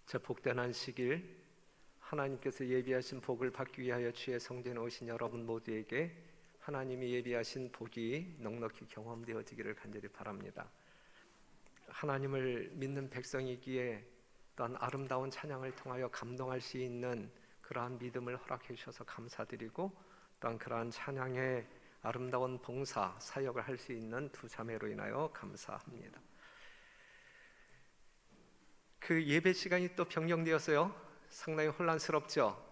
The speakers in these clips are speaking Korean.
저 복된 안식일 하나님께서 예비하신 복을 받기 위하여 주의 성전에 오신 여러분 모두에게 하나님이 예비하신 복이 넉넉히 경험되어지기를 간절히 바랍니다. 하나님을 믿는 백성이기에 또한 아름다운 찬양을 통하여 감동할 수 있는 그러한 믿음을 허락해 주셔서 감사드리고, 또한 그러한 찬양의 아름다운 봉사 사역을 할 수 있는 두 자매로 인하여 감사합니다. 그 예배 시간이 또 변경되었어요. 상당히 혼란스럽죠.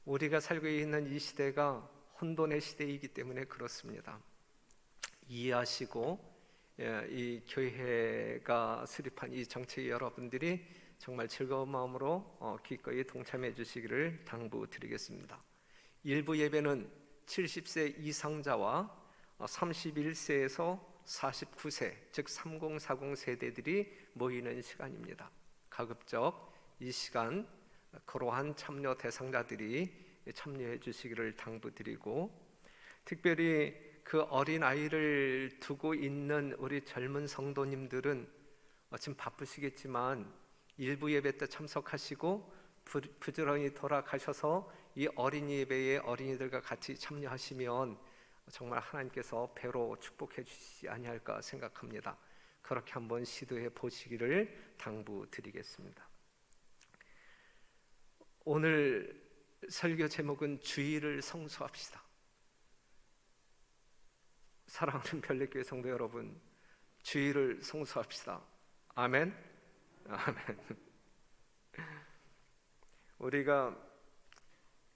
우리가 살고 있는 이 시대가 혼돈의 시대이기 때문에 그렇습니다. 이해하시고 이 교회가 수립한 이 정책에 여러분들이 정말 즐거운 마음으로 기꺼이 동참해 주시기를 당부드리겠습니다. 일부 예배는 70세 이상자와 31세에서 49세, 즉 3040 세대들이 모이는 시간입니다. 가급적 이 시간 거로한 참여 대상자들이 참여해 주시기를 당부드리고, 특별히 그 어린 아이를 두고 있는 우리 젊은 성도님들은 지금 바쁘시겠지만 일부 예배 때 참석하시고 부지런히 돌아가셔서 이 어린이 예배에 어린이들과 같이 참여하시면 정말 하나님께서 배로 축복해 주시지 아니할까 생각합니다. 그렇게 한번 시도해 보시기를 당부드리겠습니다. 오늘 설교 제목은 주의를 성수합시다. 사랑하는 별내교회 성도 여러분, 주의를 성수합시다. 아멘. 아멘. 우리가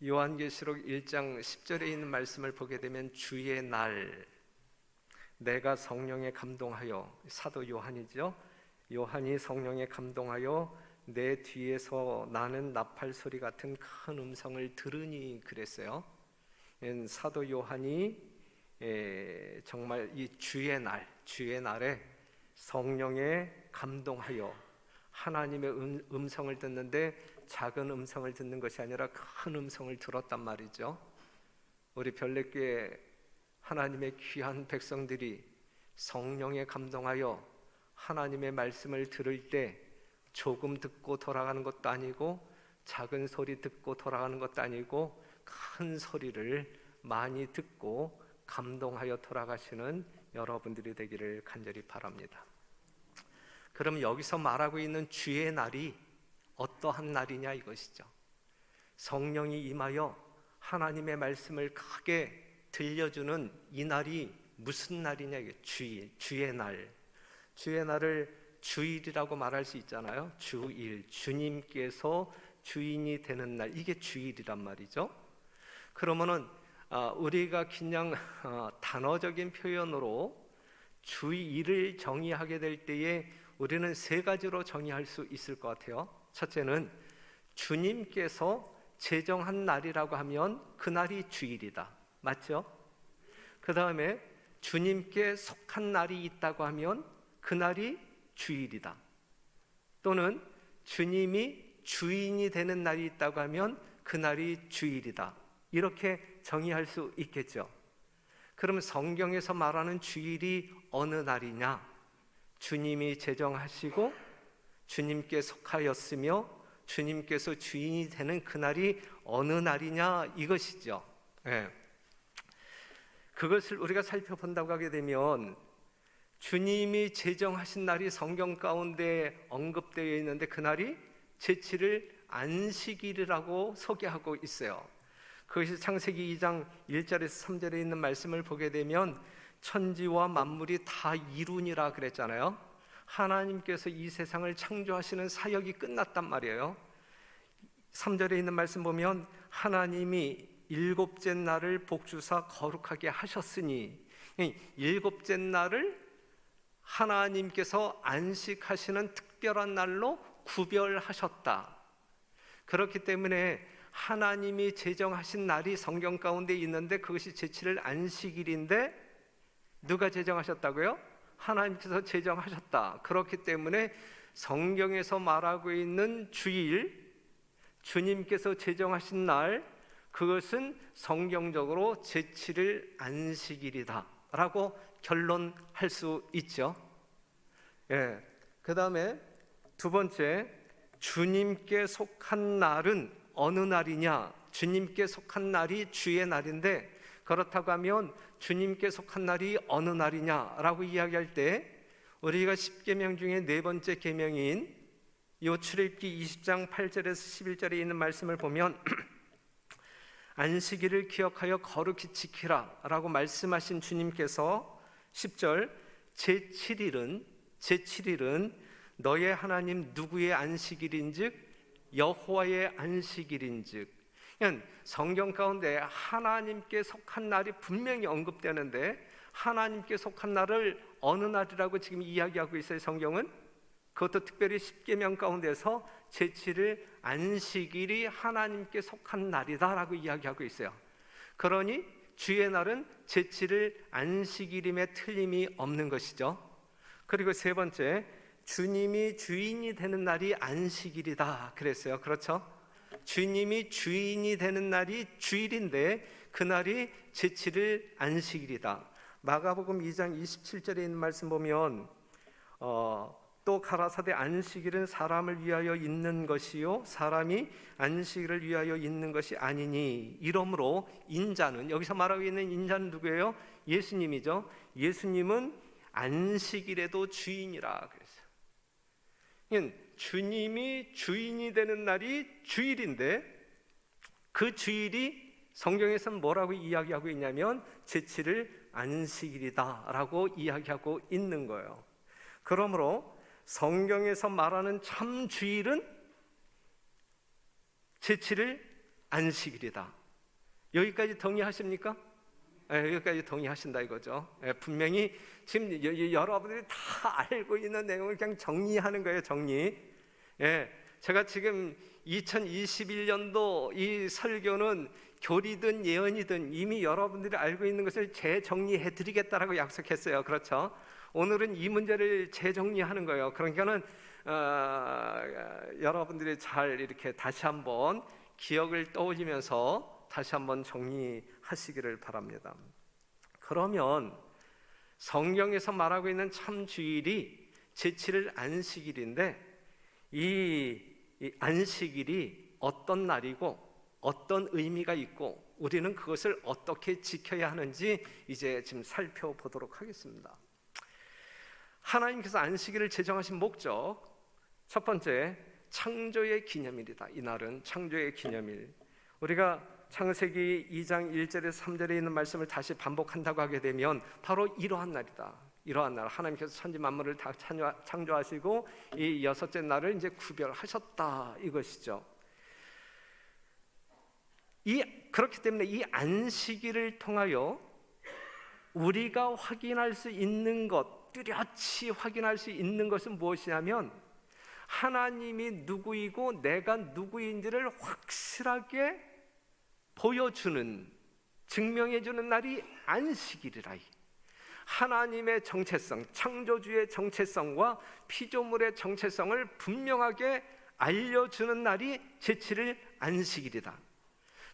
요한계시록 1장 10절에 있는 말씀을 보게 되면 주의 날, 내가 성령에 감동하여, 사도 요한이죠. 요한이 성령에 감동하여 내 뒤에서 나는 나팔 소리 같은 큰 음성을 들으니 그랬어요. 사도 요한이 정말 이 주의 날에 성령에 감동하여 하나님의 음성을 듣는데 작은 음성을 듣는 것이 아니라 큰 음성을 들었단 말이죠. 우리 별내교회 하나님의 귀한 백성들이 성령에 감동하여 하나님의 말씀을 들을 때 조금 듣고 돌아가는 것도 아니고 작은 소리 듣고 돌아가는 것도 아니고 큰 소리를 많이 듣고 감동하여 돌아가시는 여러분들이 되기를 간절히 바랍니다. 그럼 여기서 말하고 있는 주의 날이 어떠한 날이냐 이것이죠. 성령이 임하여 하나님의 말씀을 크게 들려주는 이 날이 무슨 날이냐, 이게 주의 날. 주의 날을 주일이라고 말할 수 있잖아요. 주일, 주님께서 주인이 되는 날, 이게 주일이란 말이죠. 그러면은 우리가 그냥 단어적인 표현으로 주일을 정의하게 될 때에 우리는 세 가지로 정의할 수 있을 것 같아요. 첫째는 주님께서 제정한 날이라고 하면 그 날이 주일이다. 맞죠? 그 다음에 주님께 속한 날이 있다고 하면 그 날이 주일이다. 또는 주님이 주인이 되는 날이 있다고 하면 그 날이 주일이다. 이렇게 정의할 수 있겠죠. 그럼 성경에서 말하는 주일이 어느 날이냐? 주님이 제정하시고 주님께 속하였으며 주님께서 주인이 되는 그 날이 어느 날이냐 이것이죠. 그것을 우리가 살펴본다고 하게 되면 주님이 제정하신 날이 성경 가운데 언급되어 있는데 그 날이 제7일 안식일이라고 소개하고 있어요. 그것이 창세기 2장 1절에서 3절에 있는 말씀을 보게 되면 천지와 만물이 다 이루니라 그랬잖아요. 하나님께서 이 세상을 창조하시는 사역이 끝났단 말이에요. 3절에 있는 말씀 보면 하나님이 일곱째 날을 복주사 거룩하게 하셨으니, 일곱째 날을 하나님께서 안식하시는 특별한 날로 구별하셨다. 그렇기 때문에 하나님이 제정하신 날이 성경 가운데 있는데 그것이 제7일 안식일인데 누가 제정하셨다고요? 하나님께서 제정하셨다. 그렇기 때문에 성경에서 말하고 있는 주일, 주님께서 제정하신 날, 그것은 성경적으로 제7일 안식일이다 라고 결론할 수 있죠. 그 다음에 두 번째, 주님께 속한 날은 어느 날이냐? 주님께 속한 날이 주의 날인데, 그렇다고 하면 주님께 속한 날이 어느 날이냐라고 이야기할 때 우리가 10계명 중에 네 번째 계명인 요 출애굽기 20장 8절에서 11절에 있는 말씀을 보면 안식일을 기억하여 거룩히 지키라 라고 말씀하신 주님께서 10절 제7일은 너의 하나님 누구의 안식일인즉 여호와의 안식일인즉. 그러니까 성경 가운데 하나님께 속한 날이 분명히 언급되는데 하나님께 속한 날을 어느 날이라고 지금 이야기하고 있어요, 성경은. 그것도 특별히 10계명 가운데서 제7일 안식일이 하나님께 속한 날이다라고 이야기하고 있어요. 그러니 주의 날은 제7일 안식일임에 틀림이 없는 것이죠. 그리고 세 번째, 주님이 주인이 되는 날이 안식일이다 그랬어요. 그렇죠? 주님이 주인이 되는 날이 주일인데 그날이 제7일 안식일이다. 마가복음 2장 27절에 있는 말씀 보면 또 가라사대 안식일은 사람을 위하여 있는 것이요 사람이 안식일을 위하여 있는 것이 아니니. 이러므로 인자는, 여기서 말하고 있는 인자는 누구예요? 예수님이죠. 예수님은 안식일에도 주인이라 그랬어요. 주님이 주인이 되는 날이 주일인데 그 주일이 성경에서는 뭐라고 이야기하고 있냐면 제7일 안식일이다라고 이야기하고 있는 거예요. 그러므로 성경에서 말하는 참 주일은 제7일 안식일이다. 여기까지 동의하십니까? 여기까지 동의하신다 이거죠. 분명히 지금 여러분들이 다 알고 있는 내용을 그냥 정리하는 거예요, 정리. 제가 지금 2021년도 이 설교는 교리든 예언이든 이미 여러분들이 알고 있는 것을 재정리해 드리겠다라고 약속했어요. 그렇죠? 오늘은 이 문제를 재정리하는 거예요. 그러니까는 여러분들이 잘 이렇게 다시 한번 기억을 떠올리면서 다시 한번 정리하시기를 바랍니다. 그러면 성경에서 말하고 있는 참 주일이 제7일 안식일인데 이 안식일이 어떤 날이고 어떤 의미가 있고 우리는 그것을 어떻게 지켜야 하는지 이제 지금 살펴보도록 하겠습니다. 하나님께서 안식일을 제정하신 목적, 첫 번째, 창조의 기념일이다. 이날은 창조의 기념일. 우리가 창세기 2장 1절에서 3절에 있는 말씀을 다시 반복한다고 하게 되면 바로 이러한 날이다. 이러한 날, 하나님께서 천지 만물을 다 창조하시고 이 여섯째 날을 이제 구별하셨다 이것이죠. 그렇기 때문에 이 안식일을 통하여 우리가 확인할 수 있는 것, 뚜렷이 확인할 수 있는 것은 무엇이냐면 하나님이 누구이고 내가 누구인지를 확실하게 보여주는, 증명해주는 날이 안식일이라. 하나님의 정체성, 창조주의 정체성과 피조물의 정체성을 분명하게 알려주는 날이 제7일 안식일이다.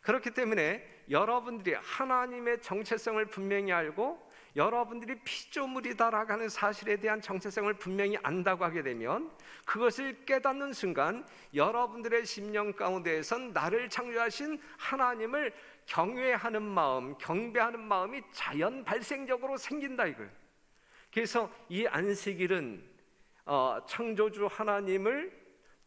그렇기 때문에 여러분들이 하나님의 정체성을 분명히 알고 여러분들이 피조물이다라고 하는 사실에 대한 정체성을 분명히 안다고 하게 되면 그것을 깨닫는 순간 여러분들의 심령 가운데에선 나를 창조하신 하나님을 경외하는 마음, 경배하는 마음이 자연 발생적으로 생긴다 이거예요. 그래서 이 안식일은 창조주 하나님을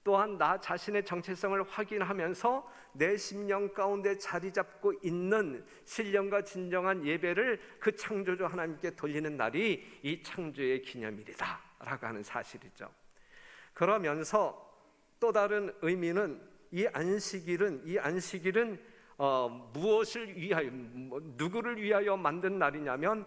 또한 나 자신의 정체성을 확인하면서 내 심령 가운데 자리 잡고 있는 신령과 진정한 예배를 그 창조주 하나님께 돌리는 날이 이 창조의 기념일이다 라고 하는 사실이죠. 그러면서 또 다른 의미는 이 안식일은 무엇을 위하여, 누구를 위하여 만든 날이냐면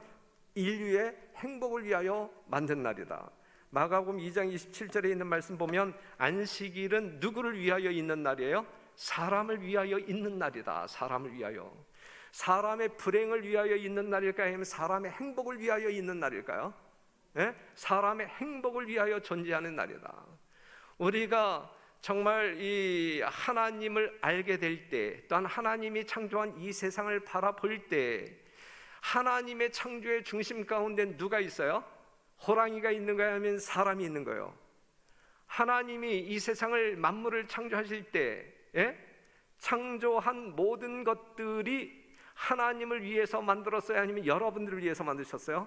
인류의 행복을 위하여 만든 날이다. 마가복음 2장 27절에 있는 말씀 보면 안식일은 누구를 위하여 있는 날이에요? 사람을 위하여 있는 날이다. 사람을 위하여. 사람의 불행을 위하여 있는 날일까요? 아니면 사람의 행복을 위하여 있는 날일까요? 사람의 행복을 위하여 존재하는 날이다. 우리가 정말 이 하나님을 알게 될 때, 또한 하나님이 창조한 이 세상을 바라볼 때 하나님의 창조의 중심 가운데 누가 있어요? 호랑이가 있는 거야? 아니면 사람이 있는 거예요? 하나님이 이 세상을 만물을 창조하실 때 창조한 모든 것들이 하나님을 위해서 만들었어요? 아니면 여러분들을 위해서 만드셨어요?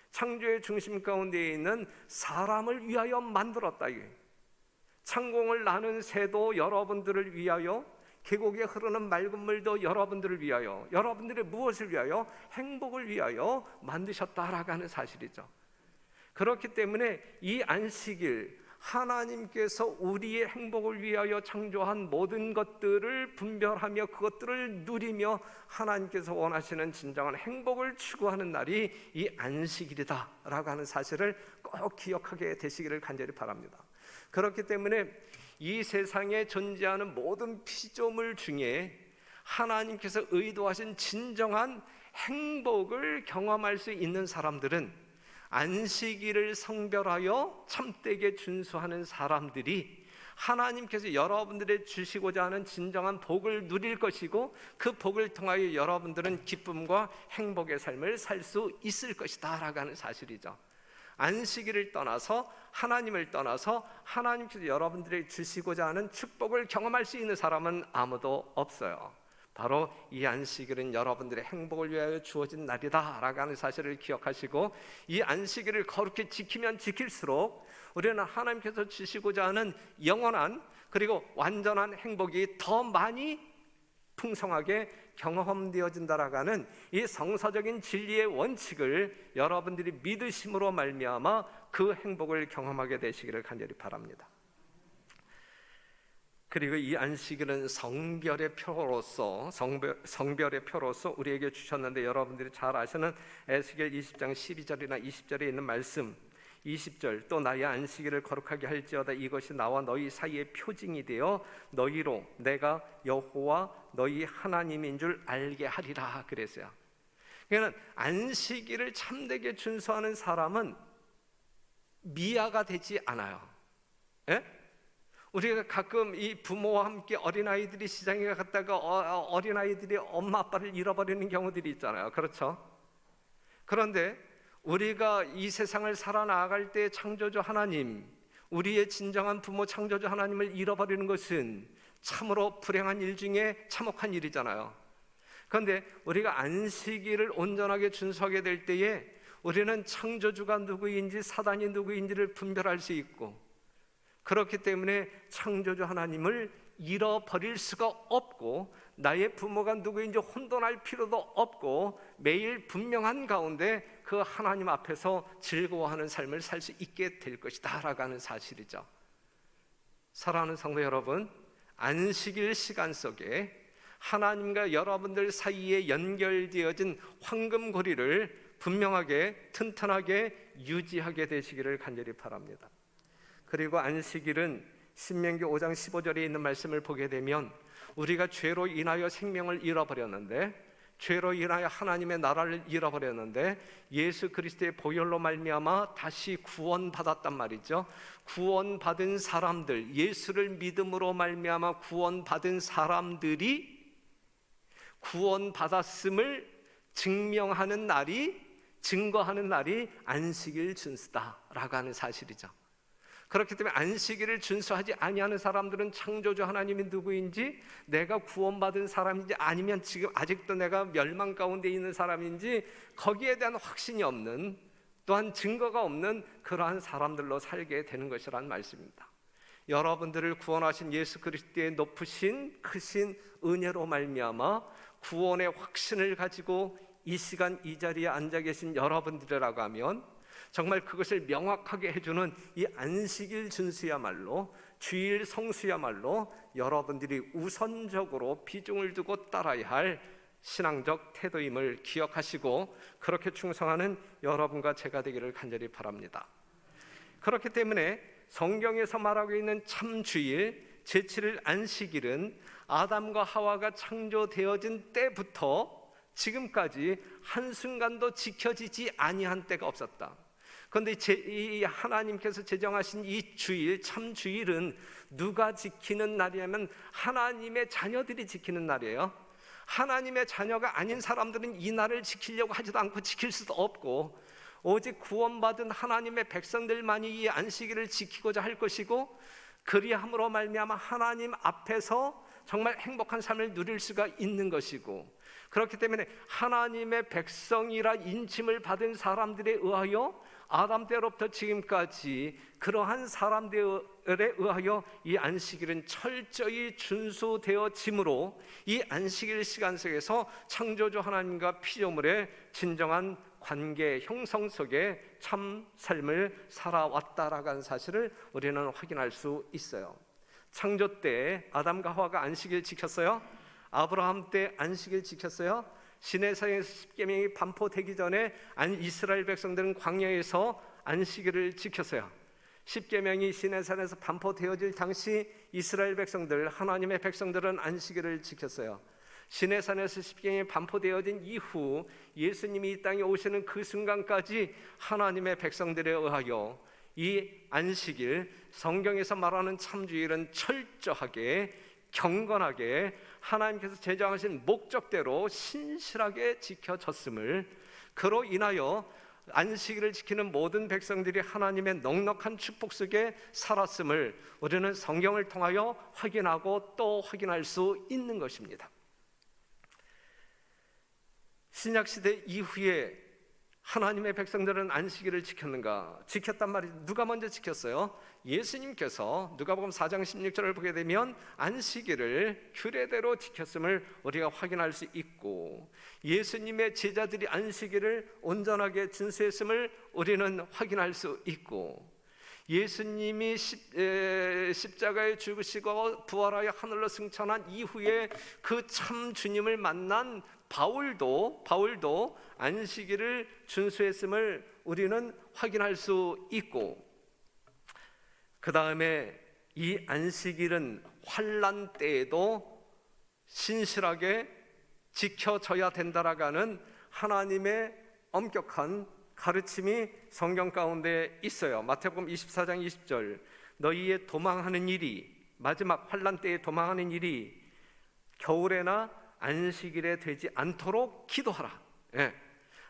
창조의 중심 가운데 있는 사람을 위하여 만들었다. 창공을 나는 새도 여러분들을 위하여, 계곡에 흐르는 맑은 물도 여러분들을 위하여, 여러분들의 무엇을 위하여? 행복을 위하여 만드셨다라고 하는 사실이죠. 그렇기 때문에 이 안식일, 하나님께서 우리의 행복을 위하여 창조한 모든 것들을 분별하며 그것들을 누리며 하나님께서 원하시는 진정한 행복을 추구하는 날이 이 안식일이다라고 하는 사실을 꼭 기억하게 되시기를 간절히 바랍니다. 그렇기 때문에 이 세상에 존재하는 모든 피조물 중에 하나님께서 의도하신 진정한 행복을 경험할 수 있는 사람들은 안식일을 성별하여 참되게 준수하는 사람들이 하나님께서 여러분들의 주시고자 하는 진정한 복을 누릴 것이고, 그 복을 통하여 여러분들은 기쁨과 행복의 삶을 살 수 있을 것이다 라고 하는 사실이죠. 안식일을 떠나서, 하나님을 떠나서 하나님께서 여러분들에게 주시고자 하는 축복을 경험할 수 있는 사람은 아무도 없어요. 바로 이 안식일은 여러분들의 행복을 위하여 주어진 날이다 라고 하는 사실을 기억하시고, 이 안식일을 거룩히 지키면 지킬수록 우리는 하나님께서 주시고자 하는 영원한 그리고 완전한 행복이 더 많이 풍성하게 경험되어진다라고 하는 이 성서적인 진리의 원칙을 여러분들이 믿으심으로 말미암아 그 행복을 경험하게 되시기를 간절히 바랍니다. 그리고 이 안식일은 성별의 표로서 우리에게 주셨는데, 여러분들이 잘 아시는 에스겔 20장 12절이나 20절에 있는 말씀, 20절, 또 나의 안식일을 거룩하게 할지어다 이것이 나와 너희 사이에 표징이 되어 너희로 내가 여호와 너희 하나님인 줄 알게 하리라 그랬어요. 그러니까 안식일을 참되게 준수하는 사람은 미아가 되지 않아요. 우리가 가끔 이 부모와 함께 어린아이들이 시장에 갔다가 어린아이들이 엄마 아빠를 잃어버리는 경우들이 있잖아요. 그렇죠? 그런데 우리가 이 세상을 살아나갈 때 창조주 하나님, 우리의 진정한 부모 창조주 하나님을 잃어버리는 것은 참으로 불행한 일 중에 참혹한 일이잖아요. 그런데 우리가 안식일을 온전하게 준수하게 될 때에 우리는 창조주가 누구인지 사단이 누구인지를 분별할 수 있고, 그렇기 때문에 창조주 하나님을 잃어버릴 수가 없고, 나의 부모가 누구인지 혼돈할 필요도 없고, 매일 분명한 가운데 그 하나님 앞에서 즐거워하는 삶을 살 수 있게 될 것이다 라고 하는 사실이죠. 사랑하는 성도 여러분, 안식일 시간 속에 하나님과 여러분들 사이에 연결되어진 황금고리를 분명하게 튼튼하게 유지하게 되시기를 간절히 바랍니다. 그리고 안식일은 신명기 5장 15절에 있는 말씀을 보게 되면, 우리가 죄로 인하여 생명을 잃어버렸는데, 죄로 인하여 하나님의 나라를 잃어버렸는데 예수 그리스도의 보혈로 말미암아 다시 구원받았단 말이죠. 구원받은 사람들, 예수를 믿음으로 말미암아 구원받은 사람들이 구원받았음을 증명하는 날이, 증거하는 날이 안식일 준수다라고 하는 사실이죠. 그렇기 때문에 안식일을 준수하지 아니하는 사람들은 창조주 하나님이 누구인지, 내가 구원받은 사람인지 아니면 지금 아직도 내가 멸망 가운데 있는 사람인지 거기에 대한 확신이 없는, 또한 증거가 없는 그러한 사람들로 살게 되는 것이라는 말씀입니다. 여러분들을 구원하신 예수 그리스도의 높으신 크신 은혜로 말미암아 구원의 확신을 가지고 이 시간 이 자리에 앉아 계신 여러분들이라고 하면, 정말 그것을 명확하게 해주는 이 안식일 준수야말로, 주일 성수야말로 여러분들이 우선적으로 비중을 두고 따라야 할 신앙적 태도임을 기억하시고 그렇게 충성하는 여러분과 제가 되기를 간절히 바랍니다. 그렇기 때문에 성경에서 말하고 있는 참 주일, 제7일 안식일은 아담과 하와가 창조되어진 때부터 지금까지 한순간도 지켜지지 아니한 때가 없었다. 그런데 이 하나님께서 제정하신 이 주일, 참 주일은 누가 지키는 날이냐면 하나님의 자녀들이 지키는 날이에요. 하나님의 자녀가 아닌 사람들은 이 날을 지키려고 하지도 않고 지킬 수도 없고, 오직 구원받은 하나님의 백성들만이 이 안식일을 지키고자 할 것이고, 그리함으로 말미암아 하나님 앞에서 정말 행복한 삶을 누릴 수가 있는 것이고, 그렇기 때문에 하나님의 백성이라 인침을 받은 사람들에 의하여 아담 때로부터 지금까지 그러한 사람들에 의하여 이 안식일은 철저히 준수되어지므로 이 안식일 시간 속에서 창조주 하나님과 피조물의 진정한 관계 형성 속에 참 삶을 살아왔다라고 하는 사실을 우리는 확인할 수 있어요. 창조 때 아담과 하와가 안식일 지켰어요? 아브라함 때 안식일 지켰어요? 시내산에서 십계명이 반포되기 전에 이스라엘 백성들은 광야에서 안식일을 지켰어요. 십계명이 시내산에서 반포되어질 당시 이스라엘 백성들, 하나님의 백성들은 안식일을 지켰어요. 시내산에서 십계명이 반포되어진 이후 예수님이 이 땅에 오시는 그 순간까지 하나님의 백성들에 의하여 이 안식일, 성경에서 말하는 참주일은 철저하게 경건하게 하나님께서 제정하신 목적대로 신실하게 지켜졌음을, 그로 인하여 안식일을 지키는 모든 백성들이 하나님의 넉넉한 축복 속에 살았음을 우리는 성경을 통하여 확인하고 또 확인할 수 있는 것입니다. 신약시대 이후에 하나님의 백성들은 안식일을 지켰는가? 지켰단 말이죠. 누가 먼저 지켰어요? 예수님께서 누가복음 4장 16절을 보게 되면 안식일을 규례대로 지켰음을 우리가 확인할 수 있고, 예수님의 제자들이 안식일을 온전하게 준수했음을 우리는 확인할 수 있고, 예수님이 십자가에 죽으시고 부활하여 하늘로 승천한 이후에 그 참 주님을 만난 바울도 안식일을 준수했음을 우리는 확인할 수 있고, 그 다음에 이 안식일은 환난 때에도 신실하게 지켜져야 된다라고 하는 하나님의 엄격한 가르침이 성경 가운데 있어요. 마태복음 24장 20절, 너희의 도망하는 일이, 마지막 환난 때에 도망하는 일이 겨울에나 안식일에 되지 않도록 기도하라. 예.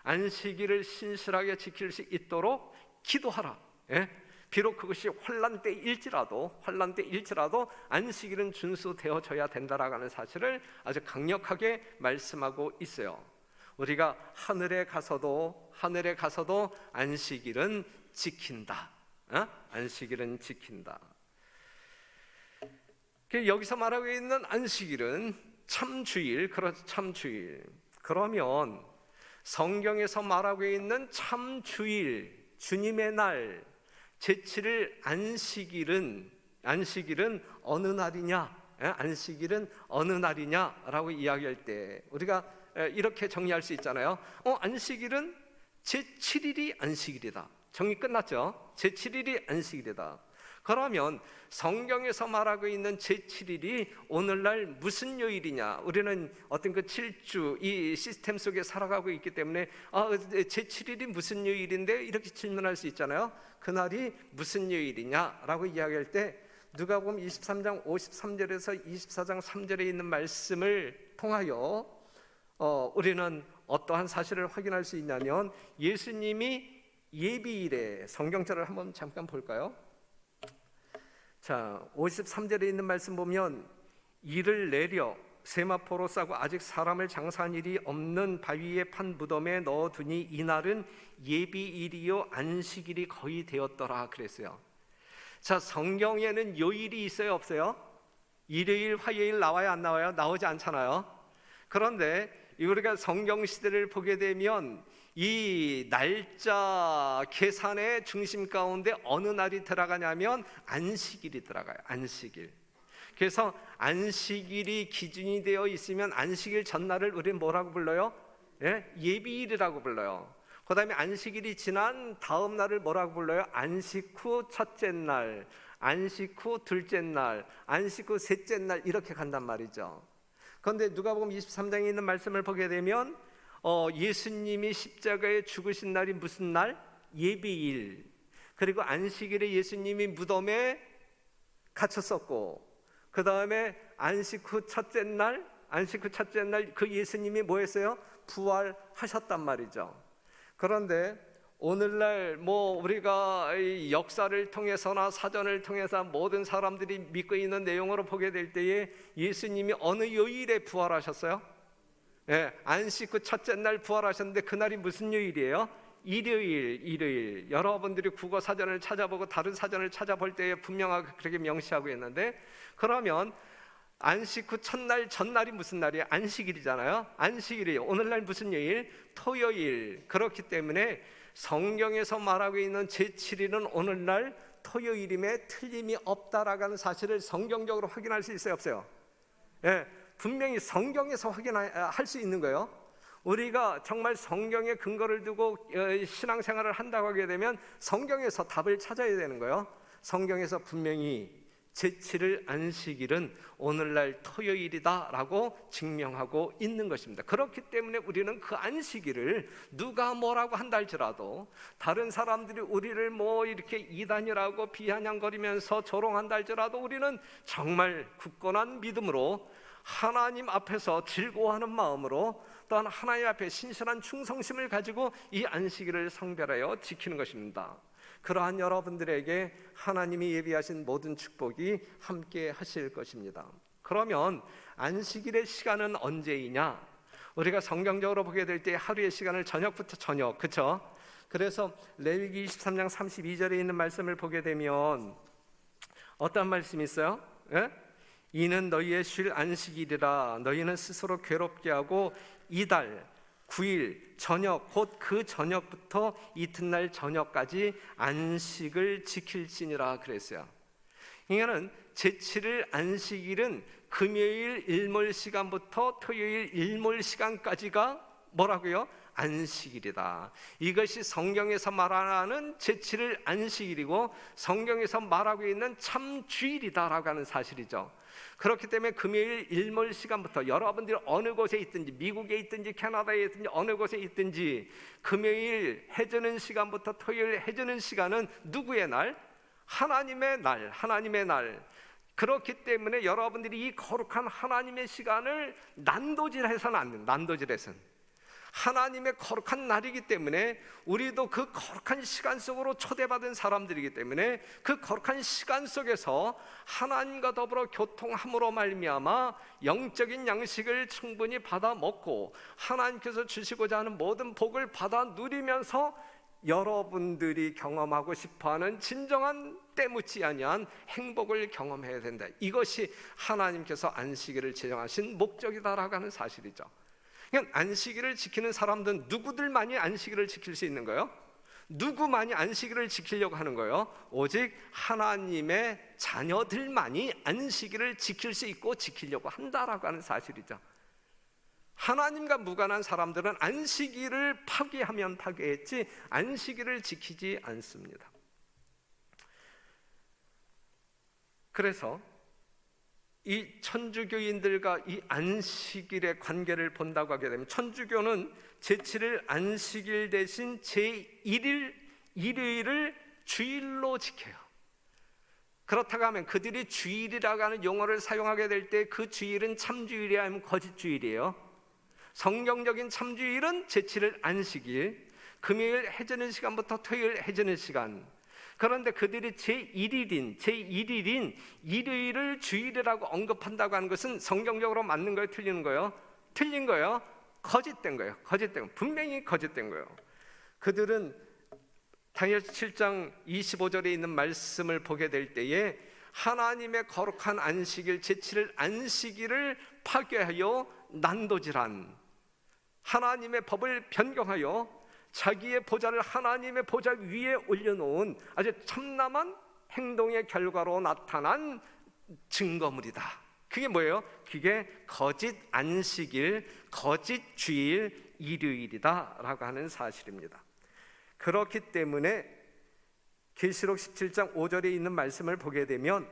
안식일을 신실하게 지킬 수 있도록 기도하라. 예. 비록 그것이 환난 때일지라도 안식일은 준수되어져야 된다라고 하는 사실을 아주 강력하게 말씀하고 있어요. 우리가 하늘에 가서도 안식일은 지킨다. 안식일은 지킨다. 여기서 말하고 있는 안식일은 참주일, 그렇죠, 참주일. 그러면 성경에서 말하고 있는 참주일, 주님의 날, 제7일 안식일은 어느 날이냐? 안식일은 어느 날이냐라고 이야기할 때 우리가 이렇게 정리할 수 있잖아요. 안식일은 제7일이 안식일이다. 정리 끝났죠? 제7일이 안식일이다. 그러면 성경에서 말하고 있는 제7일이 오늘날 무슨 요일이냐? 우리는 어떤 그 7주 이 시스템 속에 살아가고 있기 때문에 제7일이 무슨 요일인데 이렇게 질문할 수 있잖아요. 그날이 무슨 요일이냐라고 이야기할 때 누가복음 23장 53절에서 24장 3절에 있는 말씀을 통하여 우리는 어떠한 사실을 확인할 수 있냐면, 예수님이 예비일에, 성경절을 한번 잠깐 볼까요? 자, 53절에 있는 말씀 보면, 이를 내려 세마포로 싸고 아직 사람을 장사한 일이 없는 바위에 판 무덤에 넣어두니 이날은 예비일이요 안식일이 거의 되었더라 그랬어요. 자, 성경에는 요일이 있어요, 없어요? 일요일, 화요일 나와요, 안 나와요? 나오지 않잖아요. 그런데 우리가 성경 시대를 보게 되면 이 날짜 계산의 중심 가운데 어느 날이 들어가냐면 안식일이 들어가요. 안식일. 그래서 안식일이 기준이 되어 있으면 안식일 전날을 우리는 뭐라고 불러요? 예비일이라고 불러요. 그 다음에 안식일이 지난 다음 날을 뭐라고 불러요? 안식 후 첫째 날, 안식 후 둘째 날, 안식 후 셋째 날, 이렇게 간단 말이죠. 그런데 누가복음 23장에 있는 말씀을 보게 되면 예수님이 십자가에 죽으신 날이 무슨 날? 예비일. 그리고 안식일에 예수님이 무덤에 갇혔었고, 그 다음에 안식 후 첫째 날 그 예수님이 뭐 했어요? 부활하셨단 말이죠. 그런데 오늘날 뭐 우리가 이 역사를 통해서나 사전을 통해서 모든 사람들이 믿고 있는 내용으로 보게 될 때에 예수님이 어느 요일에 부활하셨어요? 예, 안식 후 첫째 날 부활하셨는데 그날이 무슨 요일이에요? 일요일. 여러분들이 국어 사전을 찾아보고 다른 사전을 찾아볼 때에 분명하게 그렇게 명시하고 있는데, 그러면 안식 후 첫날 전날이 무슨 날이에요? 안식일이잖아요. 안식일이에요. 오늘날 무슨 요일? 토요일. 그렇기 때문에 성경에서 말하고 있는 제7일은 오늘날 토요일임에 틀림이 없다라는 사실을 성경적으로 확인할 수 있어요, 없어요? 예, 분명히 성경에서 확인할 수 있는 거예요. 우리가 정말 성경에 근거를 두고 신앙생활을 한다고 하게 되면 성경에서 답을 찾아야 되는 거예요. 성경에서 분명히 제7일 안식일은 오늘날 토요일이다라고 증명하고 있는 것입니다. 그렇기 때문에 우리는 그 안식일을 누가 뭐라고 한다 할지라도, 다른 사람들이 우리를 뭐 이렇게 이단이라고 비아냥거리면서 조롱한다 할지라도, 우리는 정말 굳건한 믿음으로 하나님 앞에서 즐거워하는 마음으로, 또한 하나님 앞에 신실한 충성심을 가지고 이 안식일을 성별하여 지키는 것입니다. 그러한 여러분들에게 하나님이 예비하신 모든 축복이 함께 하실 것입니다. 그러면 안식일의 시간은 언제이냐? 우리가 성경적으로 보게 될 때 하루의 시간을 저녁부터 저녁, 그렇죠? 그래서 레위기 23장 32절에 있는 말씀을 보게 되면 어떤 말씀이 있어요? 예? 이는 너희의 쉴 안식일이라. 너희는 스스로 괴롭게 하고 이달 9일 저녁 곧 그 저녁부터 이튿날 저녁까지 안식을 지킬지니라 그랬어요. 이거는 제7일 안식일은 금요일 일몰 시간부터 토요일 일몰 시간까지가 뭐라고요? 안식일이다. 이것이 성경에서 말하는 제7일 안식일이고 성경에서 말하고 있는 참 주일이다라고 하는 사실이죠. 그렇기 때문에 금요일 일몰 시간부터 여러분들이 어느 곳에 있든지, 미국에 있든지 캐나다에 있든지 어느 곳에 있든지, 금요일 해지는 시간부터 토요일 해지는 시간은 누구의 날? 하나님의 날, 하나님의 날. 그렇기 때문에 여러분들이 이 거룩한 하나님의 시간을 난도질해서는 안 됩니다. 난도질해서는 하나님의 거룩한 날이기 때문에 우리도 그 거룩한 시간 속으로 초대받은 사람들이기 때문에 그 거룩한 시간 속에서 하나님과 더불어 교통함으로 말미암아 영적인 양식을 충분히 받아 먹고 하나님께서 주시고자 하는 모든 복을 받아 누리면서 여러분들이 경험하고 싶어하는 진정한 때묻지 아니한 행복을 경험해야 된다. 이것이 하나님께서 안식일을 제정하신 목적이다라고 하는 사실이죠. 그러니까 안식일을 지키는 사람들은 누구들만이 안식일을 지킬 수 있는 거예요? 누구만이 안식일을 지키려고 하는 거예요? 오직 하나님의 자녀들만이 안식일을 지킬 수 있고 지키려고 한다라고 하는 사실이죠. 하나님과 무관한 사람들은 안식일을 파괴하면 파괴했지 안식일을 지키지 않습니다. 그래서 이 천주교인들과 이 안식일의 관계를 본다고 하게 되면, 천주교는 제7일 안식일 대신 제1일 일요일을 주일로 지켜요. 그렇다고 하면 그들이 주일이라고 하는 용어를 사용하게 될 때 그 주일은 참주일이야 아니면 거짓주일이에요? 성경적인 참주일은 제7일 안식일, 금요일 해지는 시간부터 토요일 해지는 시간. 그런데 그들이 제1일인 일요일을 주일이라고 언급한다고 하는 것은 성경적으로 맞는 거예요? 틀리는 거예요? 틀린 거예요? 거짓된 거예요. 분명히 거짓된 거예요. 그들은 다니엘서 7장 25절에 있는 말씀을 보게 될 때에 하나님의 거룩한 안식일 제7일 안식일을 파괴하여 난도질한, 하나님의 법을 변경하여 자기의 보좌를 하나님의 보좌 위에 올려놓은 아주 참남한 행동의 결과로 나타난 증거물이다. 그게 뭐예요? 그게 거짓 안식일, 거짓 주일, 일요일이다 라고 하는 사실입니다. 그렇기 때문에 계시록 17장 5절에 있는 말씀을 보게 되면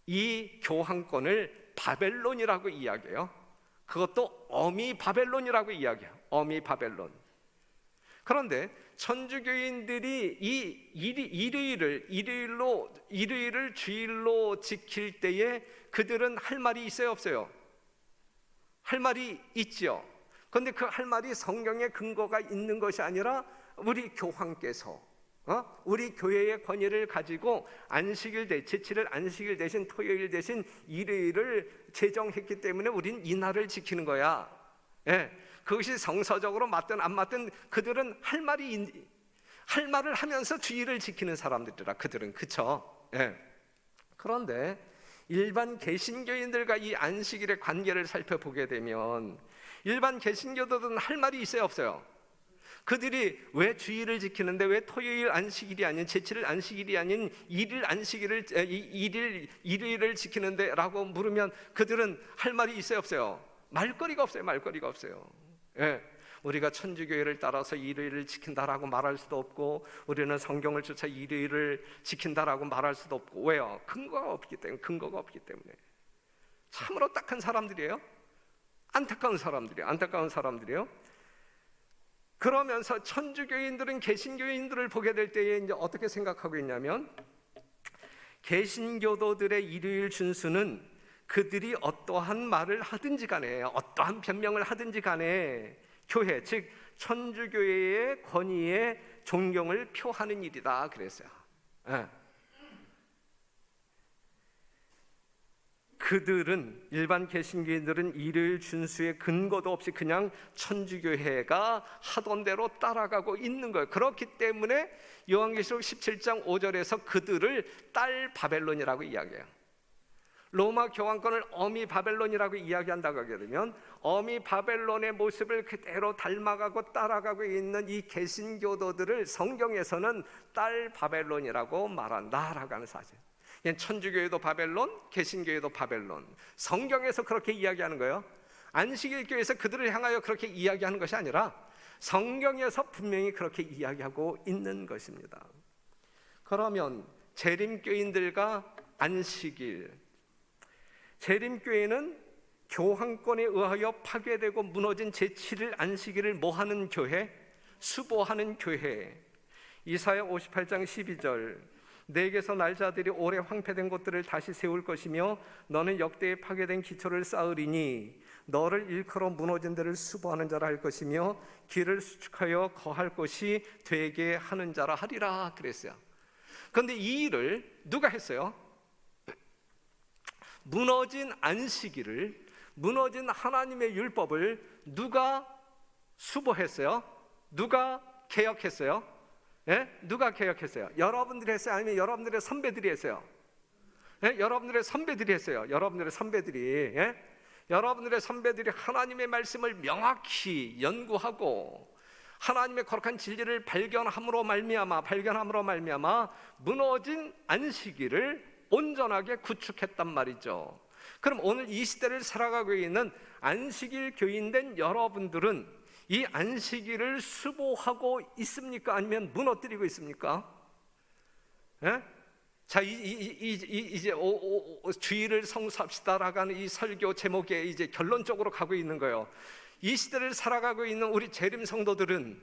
이 교황권을 바벨론이라고 이야기해요. 그것도 어미 바벨론이라고 이야기해요. 어미 바벨론. 그런데 천주교인들이 이 일요일을 주일로 지킬 때에 그들은 할 말이 있어요, 없어요? 할 말이 있죠. 그런데 그 할 말이 성경에 근거가 있는 것이 아니라 우리 교황께서 우리 교회의 권위를 가지고 제칠을 안식일 대신 토요일 대신 일요일을 제정했기 때문에 우린 이 날을 지키는 거야. 예, 그것이 성서적으로 맞든 안 맞든 그들은 할 말을 하면서 주일을 지키는 사람들이라 그들은. 그쵸? 예. 그런데 일반 개신교인들과 이 안식일의 관계를 살펴보게 되면 일반 개신교도들은 할 말이 있어요, 없어요? 그들이 왜 주일을 지키는데 왜 토요일 안식일이 아닌 제칠 안식일이 아닌 일요일을 지키는데 라고 물으면 그들은 할 말이 있어요, 없어요? 말거리가 없어요. 말거리가 없어요. 예. 우리가 천주교회를 따라서 일요일을 지킨다라고 말할 수도 없고 우리는 성경을 쫓아 일요일을 지킨다라고 말할 수도 없고. 왜요? 근거가 없기 때문에. 참으로 딱한 사람들이에요. 안타까운 사람들이에요. 그러면서 천주교인들은 개신교인들을 보게 될 때에 이제 어떻게 생각하고 있냐면, 개신교도들의 일요일 준수는 그들이 어떠한 말을 하든지 간에 어떠한 변명을 하든지 간에 교회, 즉 천주교회의 권위에 존경을 표하는 일이다 그랬어요. 예. 그들은, 일반 개신교인들은 일요일 준수의 근거도 없이 그냥 천주교회가 하던 대로 따라가고 있는 거예요. 그렇기 때문에 요한계시록 17장 5절에서 그들을 딸 바벨론이라고 이야기해요. 로마 교황권을 어미 바벨론이라고 이야기한다고 하게 되면 어미 바벨론의 모습을 그대로 닮아가고 따라가고 있는 이 개신교도들을 성경에서는 딸 바벨론이라고 말한다라고 하는 사실. 천주교회도 바벨론, 개신교회도 바벨론. 성경에서 그렇게 이야기하는 거예요. 안식일교회에서 그들을 향하여 그렇게 이야기하는 것이 아니라 성경에서 분명히 그렇게 이야기하고 있는 것입니다. 그러면 재림교인들과 안식일, 재림교회는 교황권에 의하여 파괴되고 무너진 제7일 안식일을 뭐하는 교회? 수보하는 교회. 이사야 58장 12절, 내게서 날자들이 오래 황폐된 곳들을 다시 세울 것이며 너는 역대에 파괴된 기초를 쌓으리니 너를 일컬어 무너진 데를 수보하는 자라 할 것이며 길을 수축하여 거할 것이 되게 하는 자라 하리라 그랬어요. 그런데 이 일을 누가 했어요? 무너진 안식일을, 무너진 하나님의 율법을 누가 수보했어요? 누가 개혁했어요? 예? 누가 개혁했어요? 여러분들이 했어요? 아니면 여러분들의 선배들이 했어요? 예? 여러분들의 선배들이 했어요. 여러분들의 선배들이. 예? 여러분들의 선배들이 하나님의 말씀을 명확히 연구하고 하나님의 거룩한 진리를 발견함으로 말미암아 무너진 안식일을 온전하게 구축했단 말이죠. 그럼 오늘 이 시대를 살아가고 있는 안식일 교인된 여러분들은 이 안식일을 수보하고 있습니까? 아니면 무너뜨리고 있습니까? 예? 자, 이제 주일을 성수합시다라고 하는 이 설교 제목에 이제 결론적으로 가고 있는 거예요. 이 시대를 살아가고 있는 우리 재림 성도들은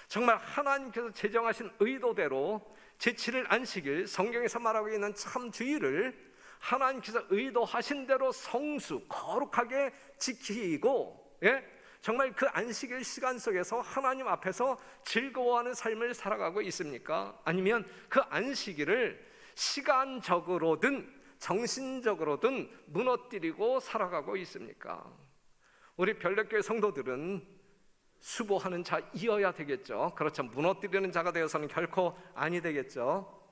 정말 하나님께서 제정하신 의도대로 제7일 안식일, 성경에서 말하고 있는 참 주일을 하나님께서 의도하신 대로 성수, 거룩하게 지키고, 예? 정말 그 안식일 시간 속에서 하나님 앞에서 즐거워하는 삶을 살아가고 있습니까? 아니면 그 안식일을 시간적으로든 정신적으로든 무너뜨리고 살아가고 있습니까? 우리 별내교회 성도들은 수보하는 자이어야 되겠죠. 그렇죠. 무너뜨리는 자가 되어서는 결코 아니 되겠죠.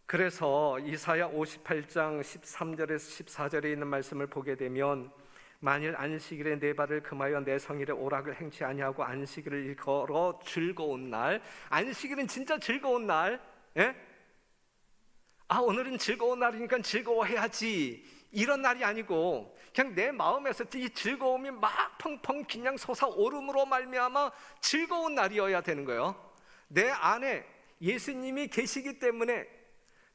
그래서 이사야 58장 13절에서 14절에 있는 말씀을 보게 되면, 만일 안식일에 내 발을 금하여 내 성일에 오락을 행치 아니하고 안식일을 일컬어 즐거운 날, 안식일은 진짜 즐거운 날, 예? 오늘은 즐거운 날이니까 즐거워해야지, 이런 날이 아니고 그냥 내 마음에서 이 즐거움이 막 펑펑 그냥 솟아오름으로 말미암아 즐거운 날이어야 되는 거예요. 내 안에 예수님이 계시기 때문에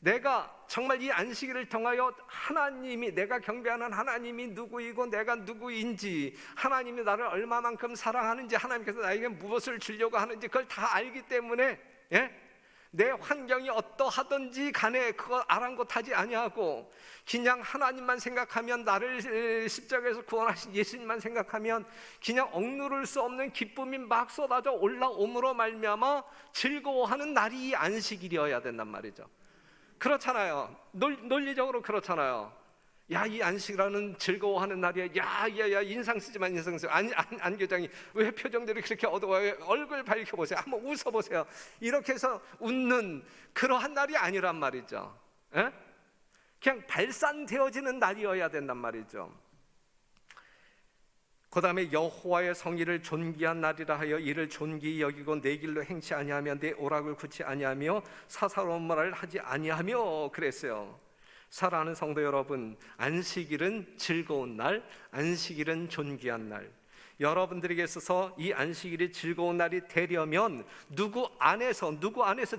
내가 정말 이 안식일을 통하여 하나님이, 내가 경배하는 하나님이 누구이고 내가 누구인지, 하나님이 나를 얼마만큼 사랑하는지, 하나님께서 나에게 무엇을 주려고 하는지 그걸 다 알기 때문에, 예? 내 환경이 어떠하든지 간에 그거 아랑곳하지 아니하고 그냥 하나님만 생각하면, 나를 십자가에서 구원하신 예수님만 생각하면 그냥 억누를 수 없는 기쁨이 막 쏟아져 올라옴으로 말미암아 즐거워하는 날이 이 안식일이어야 된단 말이죠. 그렇잖아요. 논리적으로 그렇잖아요. 야, 이 안식이라는 즐거워하는 날이야. 야, 인상 쓰지만 인상 쓰. 안 교장이 왜 표정들이 그렇게 어두워요? 얼굴 밝혀보세요. 한번 웃어보세요. 이렇게 해서 웃는 그러한 날이 아니란 말이죠. 에? 그냥 발산되어지는 날이어야 된단 말이죠. 그 다음에 여호와의 성의를 존귀한 날이라 하여 이를 존귀히 여기고 내 길로 행치 아니하며 내 오락을 굳지 아니하며 사사로운 말을 하지 아니하며 그랬어요. 사랑하는 성도 여러분, 안식일은 즐거운 날, 안식일은 존귀한 날. 여러분들에게 있어서 이 안식일이 즐거운 날이 되려면 누구 안에서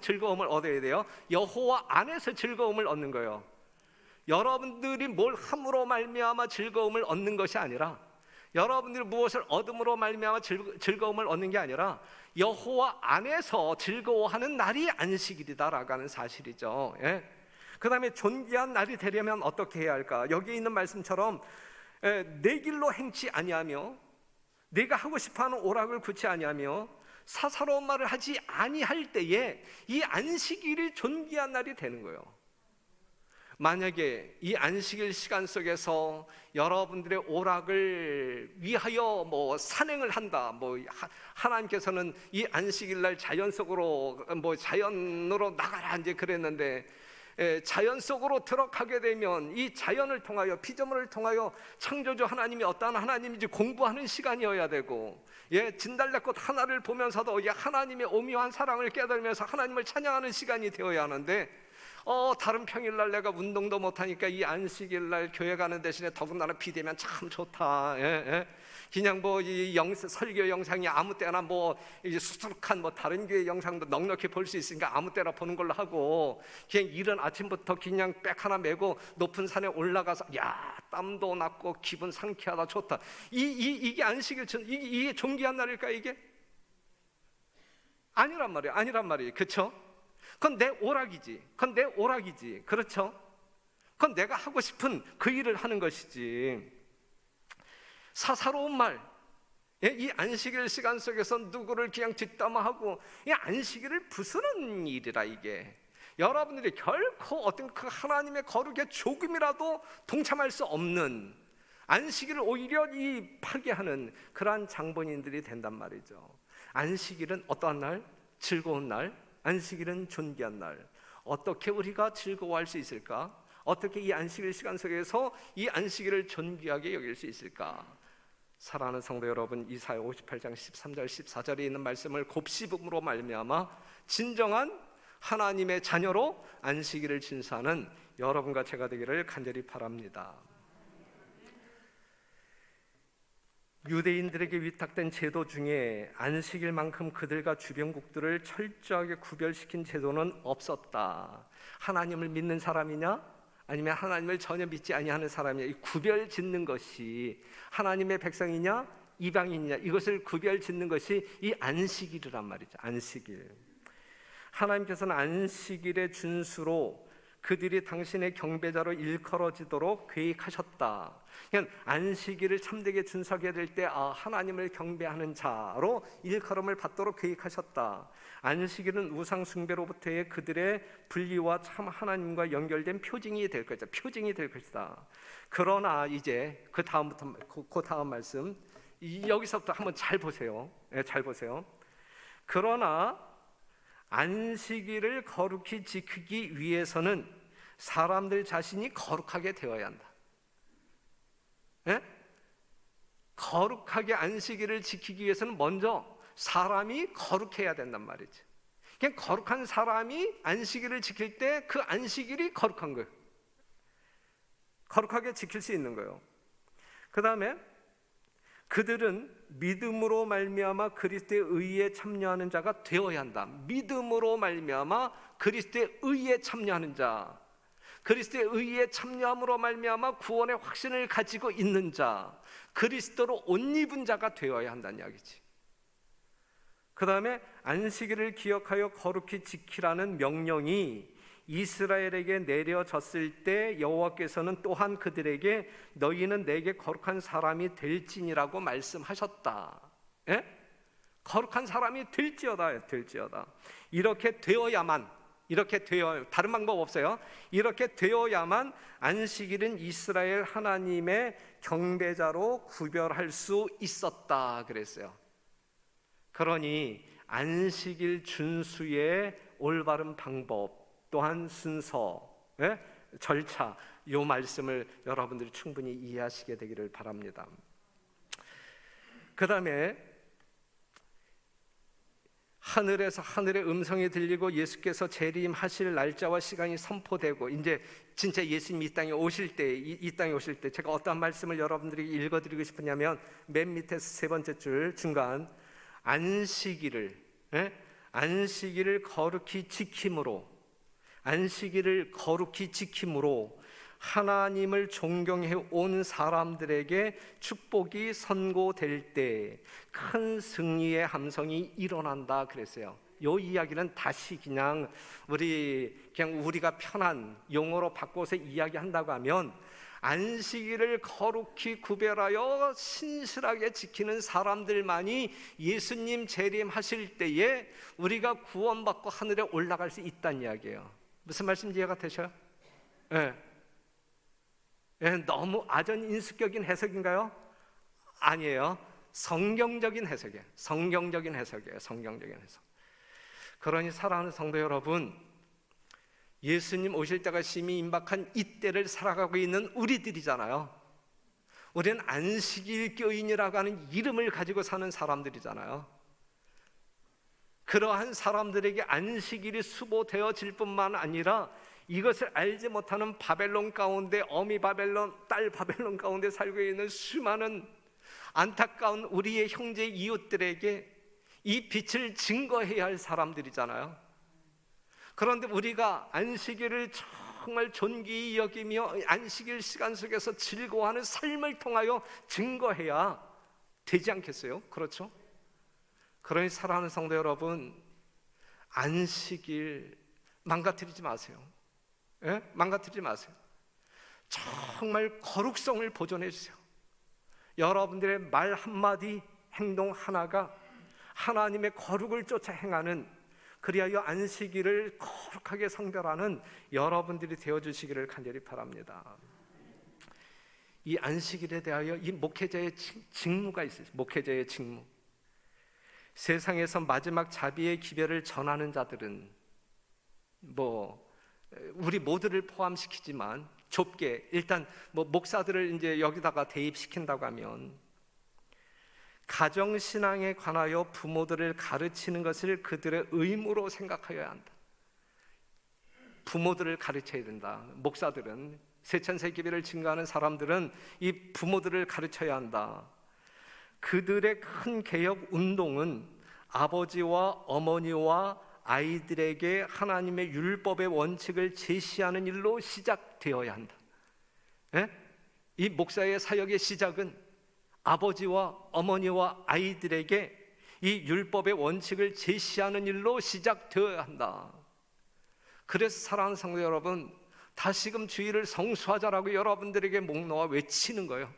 즐거움을 얻어야 돼요? 여호와 안에서 즐거움을 얻는 거예요. 여러분들이 뭘 함으로 말미암아 즐거움을 얻는 것이 아니라, 여러분들이 무엇을 얻음으로 말미암아 즐거움을 얻는 게 아니라 여호와 안에서 즐거워하는 날이 안식일이다라고 하는 사실이죠. 예? 그 다음에 존귀한 날이 되려면 어떻게 해야 할까? 여기 있는 말씀처럼 내 길로 행치 아니하며 내가 하고 싶어하는 오락을 굳지 아니하며 사사로운 말을 하지 아니할 때에 이 안식일이 존귀한 날이 되는 거예요. 만약에 이 안식일 시간 속에서 여러분들의 오락을 위하여 산행을 한다, 하나님께서는 이 안식일 날 자연 속으로 자연으로 나가라 이제 그랬는데, 자연 속으로 들어가게 되면 이 자연을 통하여, 피조물을 통하여 창조주 하나님이 어떠한 하나님인지 공부하는 시간이어야 되고, 진달래꽃 하나를 보면서도 하나님의 오묘한 사랑을 깨달으면서 하나님을 찬양하는 시간이 되어야 하는데, 다른 평일날 내가 운동도 못하니까 이 안식일날 교회 가는 대신에 더군다나 비대면 참 좋다. 그냥 이 설교 영상이 아무 때나 이제 수두룩한 다른 교회 영상도 넉넉히 볼 수 있으니까 아무 때나 보는 걸로 하고, 그냥 이른 아침부터 그냥 백 하나 메고 높은 산에 올라가서 땀도 났고 기분 상쾌하다, 좋다. 이게 안식일, 이게 존귀한 날일까? 이게 아니란 말이에요. 그렇죠? 그건 내 오락이지. 그렇죠? 그건 내가 하고 싶은 그 일을 하는 것이지. 사사로운 말, 이 안식일 시간 속에서 누구를 그냥 뒷담화하고, 이 안식일을 부수는 일이라. 이게 여러분들이 결코 어떤 그 하나님의 거룩에 조금이라도 동참할 수 없는, 안식일을 오히려 파괴하는 그러한 장본인들이 된단 말이죠. 안식일은 어떠한 날? 즐거운 날. 안식일은 존귀한 날. 어떻게 우리가 즐거워할 수 있을까? 어떻게 이 안식일 시간 속에서 이 안식일을 존귀하게 여길 수 있을까? 사랑하는 성도 여러분, 이사야 58장 13절 14절에 있는 말씀을 곱씹음으로 말미암아 진정한 하나님의 자녀로 안식일을 진수하는 여러분과 제가 되기를 간절히 바랍니다. 유대인들에게 위탁된 제도 중에 안식일만큼 그들과 주변국들을 철저하게 구별시킨 제도는 없었다. 하나님을 믿는 사람이냐 아니면 하나님을 전혀 믿지 아니하는 사람이냐, 이 구별 짓는 것이 하나님의 백성이냐 이방인이냐, 이것을 구별 짓는 것이 이 안식일이란 말이죠. 안식일. 하나님께서는 안식일의 준수로 그들이 당신의 경배자로 일컬어지도록 계획하셨다. 그러니까 안식일을 참되게 준수하게 될 때 하나님을 경배하는 자로 일컬음을 받도록 계획하셨다. 안식일은 우상 숭배로부터의 그들의 분리와 참 하나님과 연결된 표징이 될 것이다. 표징이 될 것이다. 그러나 이제 그 다음 말씀, 여기서부터 한번 잘 보세요. 잘 보세요. 그러나 안식일을 거룩히 지키기 위해서는 사람들 자신이 거룩하게 되어야 한다. 거룩하게 안식일을 지키기 위해서는 먼저 사람이 거룩해야 된단 말이지. 그냥 거룩한 사람이 안식일을 지킬 때 그 안식일이 거룩한 거예요. 거룩하게 지킬 수 있는 거예요. 그 다음에 그들은 믿음으로 말미암아 그리스도의 의에 참여하는 자가 되어야 한다. 믿음으로 말미암아 그리스도의 의에 참여하는 자, 그리스도의 의에 참여함으로 말미암아 구원의 확신을 가지고 있는 자, 그리스도로 옷 입은 자가 되어야 한다는 이야기지. 그 다음에 안식일을 기억하여 거룩히 지키라는 명령이 이스라엘에게 내려졌을 때 여호와께서는 또한 그들에게 너희는 내게 거룩한 사람이 될지니라고 말씀하셨다. 예? 거룩한 사람이 될지어다. 이렇게 되어야만, 다른 방법 없어요. 이렇게 되어야만 안식일은 이스라엘 하나님의 경배자로 구별할 수 있었다 그랬어요. 그러니 안식일 준수의 올바른 방법, 또한 순서, 절차, 이 말씀을 여러분들이 충분히 이해하시게 되기를 바랍니다. 그 다음에 하늘에서 하늘의 음성이 들리고 예수께서 재림하실 날짜와 시간이 선포되고, 이제 진짜 예수님이 이 땅에 오실 때 제가 어떤 말씀을 여러분들에게 읽어드리고 싶으냐면 맨 밑에 세 번째 줄 중간, 안식일을 거룩히 지킴으로, 하나님을 존경해 온 사람들에게 축복이 선고될 때 큰 승리의 함성이 일어난다 그랬어요. 이 이야기는 다시 그냥 우리가 편한 용어로 바꿔서 이야기한다고 하면, 안식일을 거룩히 구별하여 신실하게 지키는 사람들만이 예수님 재림하실 때에 우리가 구원받고 하늘에 올라갈 수 있다는 이야기예요. 무슨 말씀인지 이해가 되셔요? 너무 아전인수격인 해석인가요? 아니에요. 성경적인 해석이에요. 성경적인 해석. 그러니 사랑하는 성도 여러분, 예수님 오실 때가 심히 임박한 이때를 살아가고 있는 우리들이잖아요. 우리는 안식일교인이라고 하는 이름을 가지고 사는 사람들이잖아요. 그러한 사람들에게 안식일이 수보되어질 뿐만 아니라 이것을 알지 못하는 바벨론 가운데, 어미 바벨론, 딸 바벨론 가운데 살고 있는 수많은 안타까운 우리의 형제 이웃들에게 이 빛을 증거해야 할 사람들이잖아요. 그런데 우리가 안식일을 정말 존귀히 여기며 안식일 시간 속에서 즐거워하는 삶을 통하여 증거해야 되지 않겠어요? 그렇죠? 그러니 사랑하는 성도 여러분, 안식일 망가뜨리지 마세요. 망가뜨리지 마세요. 정말 거룩성을 보존해 주세요. 여러분들의 말 한마디, 행동 하나가 하나님의 거룩을 쫓아 행하는, 그리하여 안식일을 거룩하게 성별하는 여러분들이 되어주시기를 간절히 바랍니다. 이 안식일에 대하여 이 목회자의 직무가 있어요. 목회자의 직무. 세상에서 마지막 자비의 기별을 전하는 자들은 우리 모두를 포함시키지만 좁게 일단 목사들을 이제 여기다가 대입시킨다고 하면, 가정신앙에 관하여 부모들을 가르치는 것을 그들의 의무로 생각하여야 한다. 부모들을 가르쳐야 된다. 목사들은, 세천세 기별을 증거하는 사람들은 이 부모들을 가르쳐야 한다. 그들의 큰 개혁 운동은 아버지와 어머니와 아이들에게 하나님의 율법의 원칙을 제시하는 일로 시작되어야 한다. 이 목사의 사역의 시작은 아버지와 어머니와 아이들에게 이 율법의 원칙을 제시하는 일로 시작되어야 한다. 그래서 사랑하는 성도 여러분, 다시금 주일을 성수하자라고 여러분들에게 목 놓아 외치는 거예요.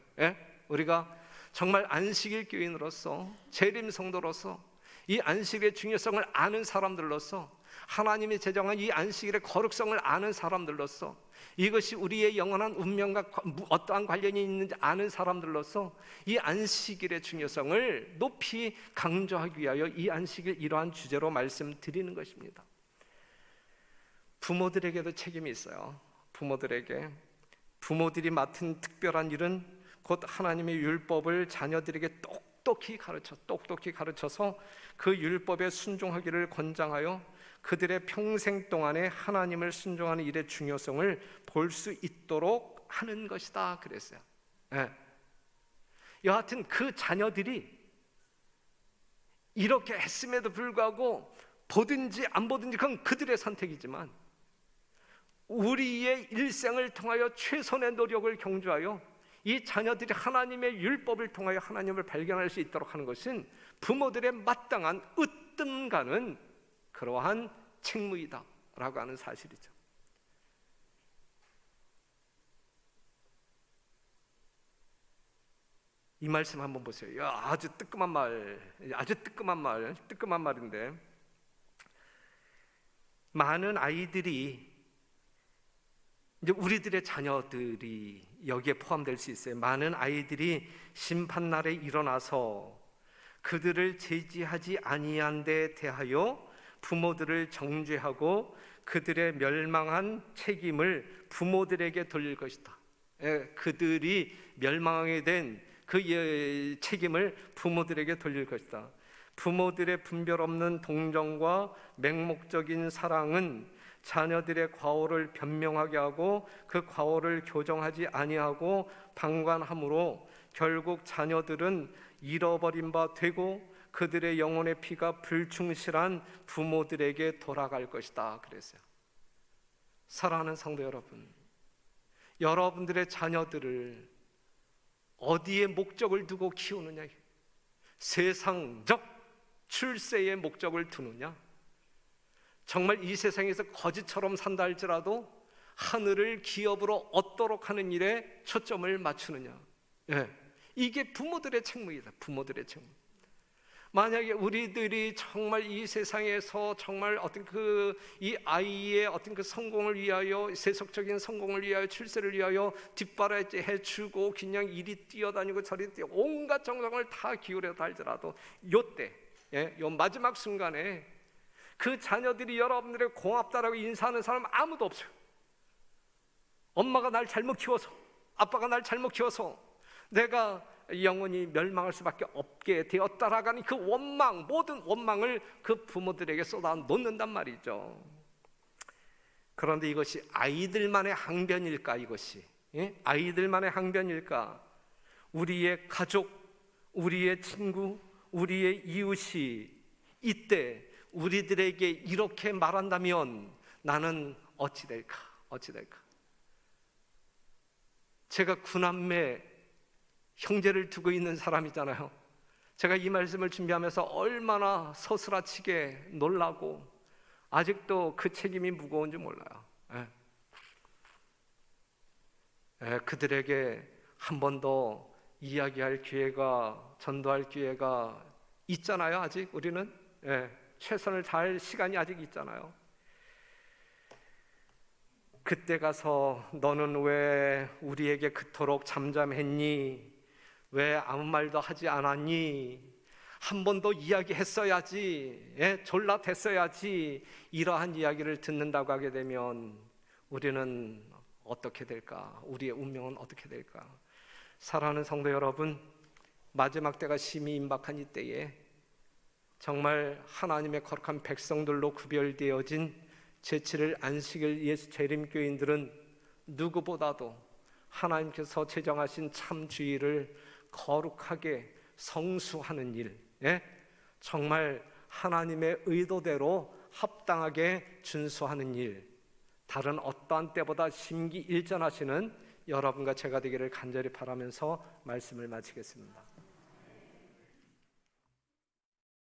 우리가 정말 안식일 교인으로서, 재림 성도로서, 이 안식일의 중요성을 아는 사람들로서, 하나님이 제정한 이 안식일의 거룩성을 아는 사람들로서, 이것이 우리의 영원한 운명과 어떠한 관련이 있는지 아는 사람들로서 이 안식일의 중요성을 높이 강조하기 위하여 이 안식일 이러한 주제로 말씀드리는 것입니다. 부모들에게도 책임이 있어요. 부모들이 맡은 특별한 일은 곧 하나님의 율법을 자녀들에게 똑똑히 가르쳐서 그 율법에 순종하기를 권장하여 그들의 평생 동안에 하나님을 순종하는 일의 중요성을 볼 수 있도록 하는 것이다 그랬어요. 여하튼 그 자녀들이 이렇게 했음에도 불구하고 보든지 안 보든지 그건 그들의 선택이지만, 우리의 일생을 통하여 최선의 노력을 경주하여 이 자녀들이 하나님의 율법을 통하여 하나님을 발견할 수 있도록 하는 것은 부모들의 마땅한 뜨끔가는 그러한 책무이다라고 하는 사실이죠. 이 말씀 한번 보세요. 야, 아주 뜨끔한 말인데, 많은 아이들이, 이제 우리들의 자녀들이 여기에 포함될 수 있어요. 많은 아이들이 심판날에 일어나서 그들을 제지하지 아니한 데 대하여 부모들을 정죄하고 그들의 멸망한 책임을 부모들에게 돌릴 것이다. 그들이 멸망하게 된 그 책임을 부모들에게 돌릴 것이다. 부모들의 분별 없는 동정과 맹목적인 사랑은 자녀들의 과오를 변명하게 하고 그 과오를 교정하지 아니하고 방관함으로 결국 자녀들은 잃어버린 바 되고 그들의 영혼의 피가 불충실한 부모들에게 돌아갈 것이다 그랬어요. 사랑하는 성도 여러분, 여러분들의 자녀들을 어디에 목적을 두고 키우느냐, 세상적 출세의 목적을 두느냐, 정말 이 세상에서 거지처럼 산다 할지라도 하늘을 기업으로 얻도록 하는 일에 초점을 맞추느냐, 이게 부모들의 책무이다. 부모들의 책무. 만약에 우리들이 정말 이 세상에서 정말 어떤 이 아이의 어떤 그 성공을 위하여, 세속적인 성공을 위하여, 출세를 위하여 뒷바라지 해주고 그냥 이리 뛰어다니고 저리 뛰어 온갖 정성을 다 기울여다 할지라도 요때, 요 마지막 순간에 그 자녀들이 여러분들의 고맙다라고 인사하는 사람 아무도 없어요. 엄마가 날 잘못 키워서, 아빠가 날 잘못 키워서 내가 영원히 멸망할 수밖에 없게 되었다라고 하는 그 원망, 모든 원망을 그 부모들에게 쏟아 놓는단 말이죠. 그런데 이것이 아이들만의 항변일까? 이것이 아이들만의 항변일까? 우리의 가족, 우리의 친구, 우리의 이웃이 이때 우리들에게 이렇게 말한다면 나는 어찌 될까? 어찌 될까? 제가 9남매 형제를 두고 있는 사람이잖아요. 제가 이 말씀을 준비하면서 얼마나 서스라치게 놀라고 아직도 그 책임이 무거운지 몰라요. 그들에게 한 번 더 이야기할 기회가, 전도할 기회가 있잖아요. 아직 우리는 최선을 다할 시간이 아직 있잖아요. 그때 가서 너는 왜 우리에게 그토록 잠잠했니? 왜 아무 말도 하지 않았니? 한 번 더 이야기했어야지, 졸라댔어야지. 이러한 이야기를 듣는다고 하게 되면 우리는 어떻게 될까? 우리의 운명은 어떻게 될까? 사랑하는 성도 여러분, 마지막 때가 심히 임박한 이때에 정말 하나님의 거룩한 백성들로 구별되어진 제7일 안식일 예수 재림교인들은 누구보다도 하나님께서 제정하신 참 주일을 거룩하게 성수하는 일, 정말 하나님의 의도대로 합당하게 준수하는 일, 다른 어떠한 때보다 심기일전하시는 여러분과 제가 되기를 간절히 바라면서 말씀을 마치겠습니다.